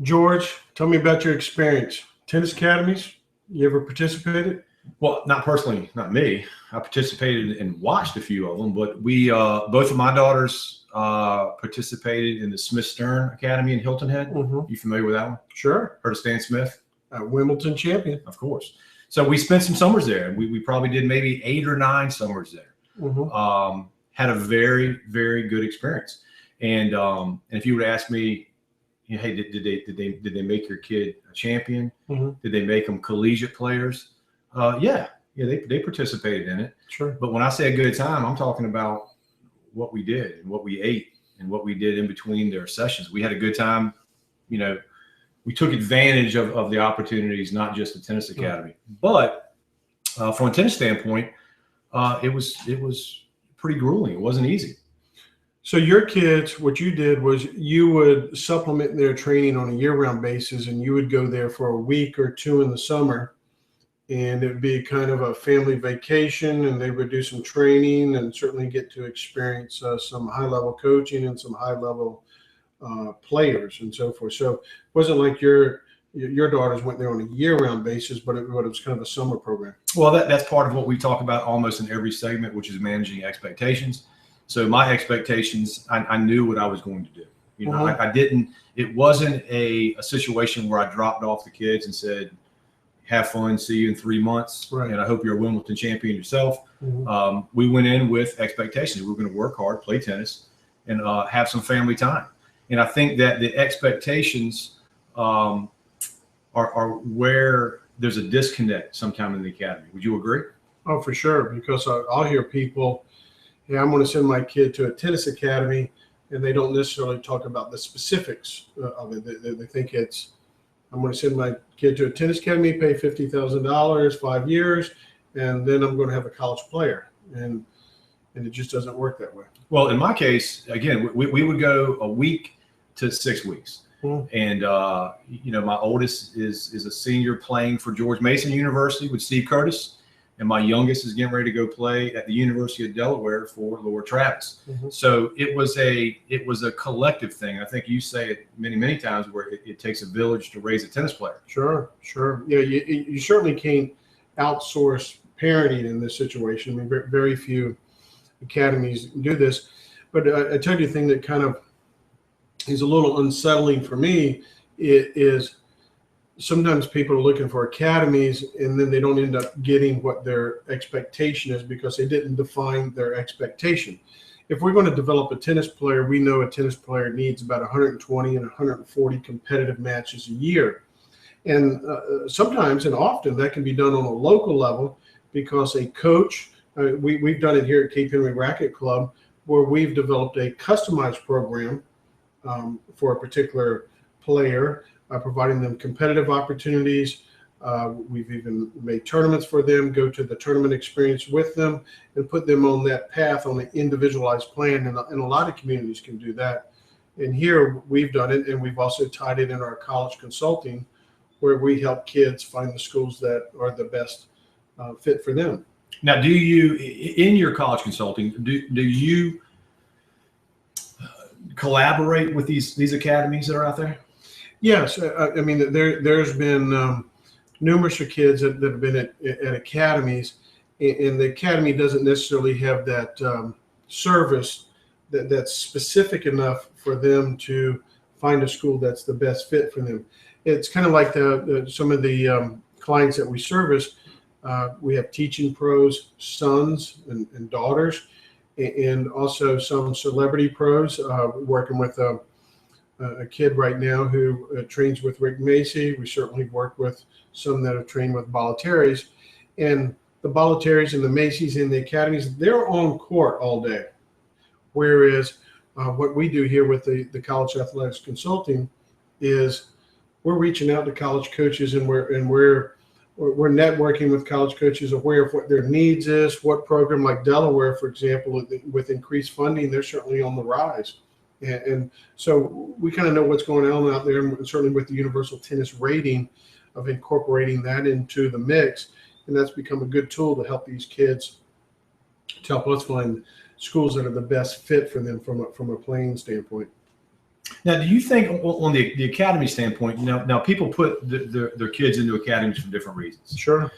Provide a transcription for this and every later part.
George, tell me about your experience. Tennis academies, you ever participated? Well, not personally, not me. I participated and watched a few of them, but we both of my daughters participated in the Smith Stern Academy in Hilton Head. Mm-hmm. You familiar with that one? Sure. Heard of Stan Smith? Wimbledon champion. Of course. So we spent some summers there. We probably did maybe 8 or 9 summers there. Mm-hmm. Had a very, very good experience. And if you would ask me, hey, did they make your kid a champion? Mm-hmm. Did they make them collegiate players? Yeah, they participated in it. Sure. But when I say a good time, I'm talking about what we did and what we ate and what we did in between their sessions. We had a good time. We took advantage of the opportunities, not just the tennis academy, but from a tennis standpoint, it was pretty grueling. It wasn't easy. So your kids, what you did was you would supplement their training on a year-round basis, and you would go there for a week or 2 in the summer, and it would be kind of a family vacation, and they would do some training and certainly get to experience some high-level coaching and some high-level players and so forth. So it wasn't like your daughters went there on a year-round basis, but it was kind of a summer program. Well, that's part of what we talk about almost in every segment, which is managing expectations. So my expectations, I knew what I was going to do. I didn't. It wasn't a situation where I dropped off the kids and said, "Have fun, see you in 3 months, right, and I hope you're a Wimbledon champion yourself." Mm-hmm. We went in with expectations. We were going to work hard, play tennis, and have some family time. And I think that the expectations are where there's a disconnect sometime in the academy. Would you agree? Oh, for sure. Because I'll hear people, "Hey, I'm going to send my kid to a tennis academy," and they don't necessarily talk about the specifics of it. They think it's, "I'm going to send my kid to a tennis academy, pay $50,000, 5 years, and then I'm going to have a college player." And it just doesn't work that way. Well, in my case, again, we would go a week to 6 weeks. And, my oldest is a senior playing for George Mason University with Steve Curtis. And my youngest is getting ready to go play at the University of Delaware for Laura Travis. Mm-hmm. So it was a collective thing. I think you say it many, many times where it takes a village to raise a tennis player. Sure. Yeah, you certainly can't outsource parenting in this situation. I mean, very few academies do this. But I tell you the thing that kind of is a little unsettling for me is sometimes people are looking for academies and then they don't end up getting what their expectation is because they didn't define their expectation. If we're going to develop a tennis player, we know a tennis player needs about 120 and 140 competitive matches a year. And sometimes and often that can be done on a local level because a coach, we've done it here at Cape Henry Racket Club, where we've developed a customized program for a particular player, providing them competitive opportunities. We've even made tournaments for them, go to the tournament experience with them, and put them on that path on an individualized plan. And a lot of communities can do that. And here we've done it, and we've also tied it in our college consulting, where we help kids find the schools that are the best fit for them. Now, do you, in your college consulting, do you collaborate with these academies that are out there? Yes, I mean there's been numerous of kids that have been at academies, and the academy doesn't necessarily have that service that's specific enough for them to find a school that's the best fit for them. It's kind of like some of the clients that we service. We have teaching pros, sons and daughters, and also some celebrity pros. Working with a kid right now who trains with Rick Macy. We certainly work with some that have trained with Balotellis. And the Balotellis and the Macys and the academies, they're on court all day. Whereas what we do here with the college athletics consulting is we're reaching out to college coaches, and we're networking with college coaches, aware of what their needs is, what program like Delaware, for example, with increased funding, they're certainly on the rise. And so we kind of know what's going on out there, and certainly with the universal tennis rating of incorporating that into the mix. And that's become a good tool to help these kids, to help us find schools that are the best fit for them from a playing standpoint. Now, do you think on the academy standpoint, now people put their kids into academies for different reasons. Sure.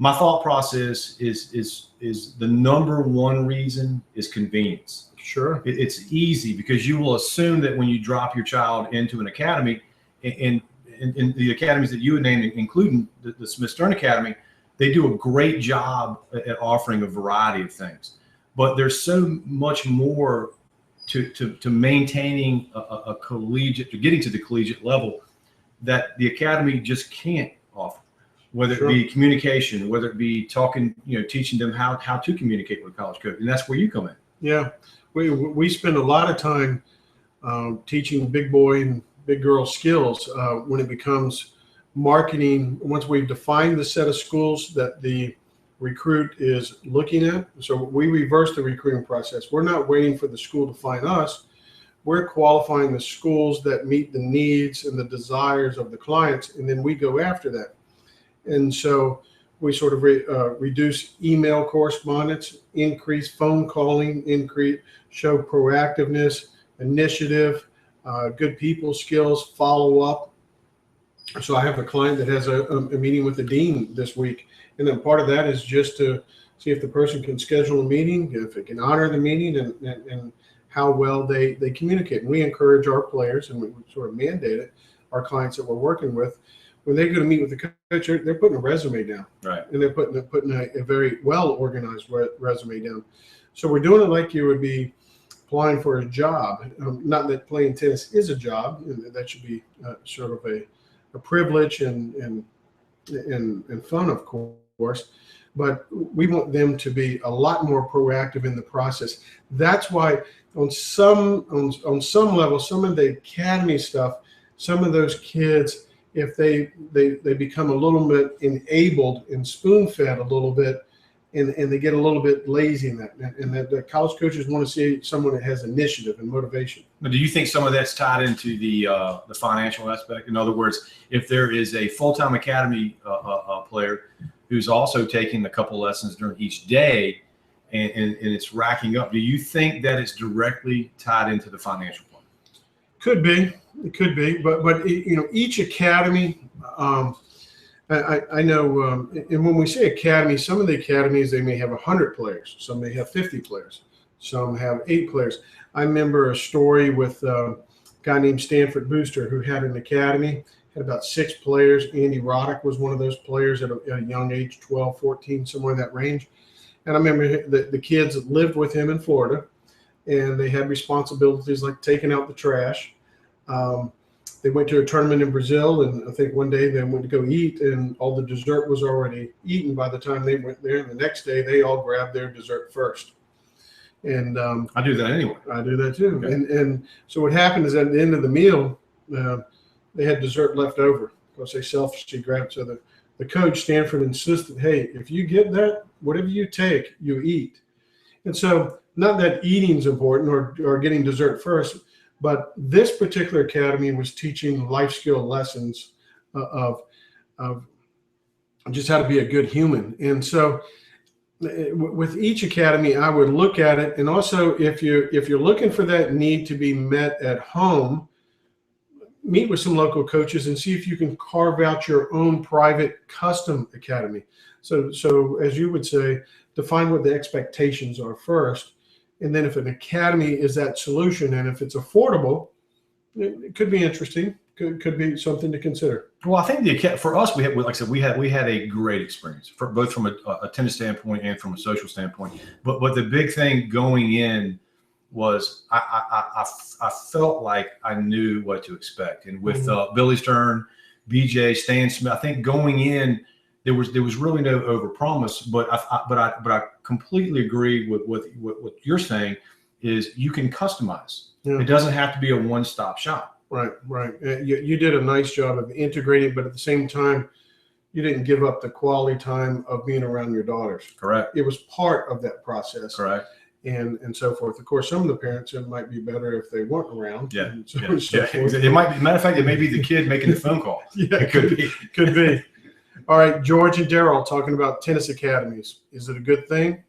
My thought process is the number one reason is convenience. Sure. It's easy because you will assume that when you drop your child into an academy, in the academies that you would name, including the Smith Stern Academy, they do a great job at offering a variety of things. But there's so much more to maintaining a collegiate, to getting to the collegiate level, that the academy just can't offer. Whether it be communication, whether it be talking, teaching them how to communicate with a college coach, and that's where you come in. Yeah, we spend a lot of time teaching big boy and big girl skills when it becomes marketing. Once we've defined the set of schools that the recruit is looking at, so we reverse the recruiting process. We're not waiting for the school to find us. We're qualifying the schools that meet the needs and the desires of the clients, and then we go after that. And so we sort of reduce email correspondence, increase phone calling, show proactiveness, initiative, good people skills, follow up. So I have a client that has a meeting with the dean this week. And then part of that is just to see if the person can schedule a meeting, if it can honor the meeting, and how well they communicate. And we encourage our players, and we sort of mandate it, our clients that we're working with, when they go to meet with the coach, they're putting a resume down, right? And they're putting a very well organized resume down. So we're doing it like you would be applying for a job. Not that playing tennis is a job, and that should be sort of a privilege and fun, of course. But we want them to be a lot more proactive in the process. That's why on some level, some of the academy stuff, some of those kids, if they become a little bit enabled and spoon-fed a little bit, and they get a little bit lazy in that, and that the college coaches want to see someone that has initiative and motivation. But do you think some of that's tied into the financial aspect? In other words, if there is a full-time academy player who's also taking a couple lessons during each day, and it's racking up, do you think that it's directly tied into the financial plan? Could be. It could be, but each academy, I know, and when we say academy, some of the academies, they may have 100 players, some may have 50 players, some have 8 players. I remember a story with a guy named Stanford Booster who had an academy, had about 6 players. Andy Roddick was one of those players at a young age, 12, 14, somewhere in that range. And I remember the kids lived with him in Florida, and they had responsibilities like taking out the trash. They went to a tournament in Brazil, and I think one day they went to go eat, and all the dessert was already eaten by the time they went there. And the next day, they all grabbed their dessert first. And I do that anyway. I do that too. Okay. And so what happened is at the end of the meal, they had dessert left over because they selfishly grabbed. So the coach, Stanford, insisted, hey, if you get that, whatever you take, you eat. And so not that eating is important or getting dessert first, but this particular academy was teaching life skill lessons of just how to be a good human. And so with each academy, I would look at it. And also, if you're looking for that need to be met at home, meet with some local coaches and see if you can carve out your own private custom academy. So as you would say, define what the expectations are first. And then if an academy is that solution, and if it's affordable, it could be interesting. Could be something to consider. Well, I think for us, like I said, we had a great experience, both from a tennis standpoint and from a social standpoint. But the big thing going in was I felt like I knew what to expect. And with Billy Stern, BJ, Stan Smith, I think going in, there was really no overpromise. But I completely agree with what you're saying is you can customize. Yeah. It doesn't have to be a one-stop shop. Right. You did a nice job of integrating, but at the same time, you didn't give up the quality time of being around your daughters. Correct. It was part of that process. Correct. And so forth. Of course, some of the parents, it might be better if they weren't around. Yeah. So It might be, matter of fact, it may be the kid making the phone call. Yeah, it could be. Could be. All right, George and Daryl talking about tennis academies. Is it a good thing?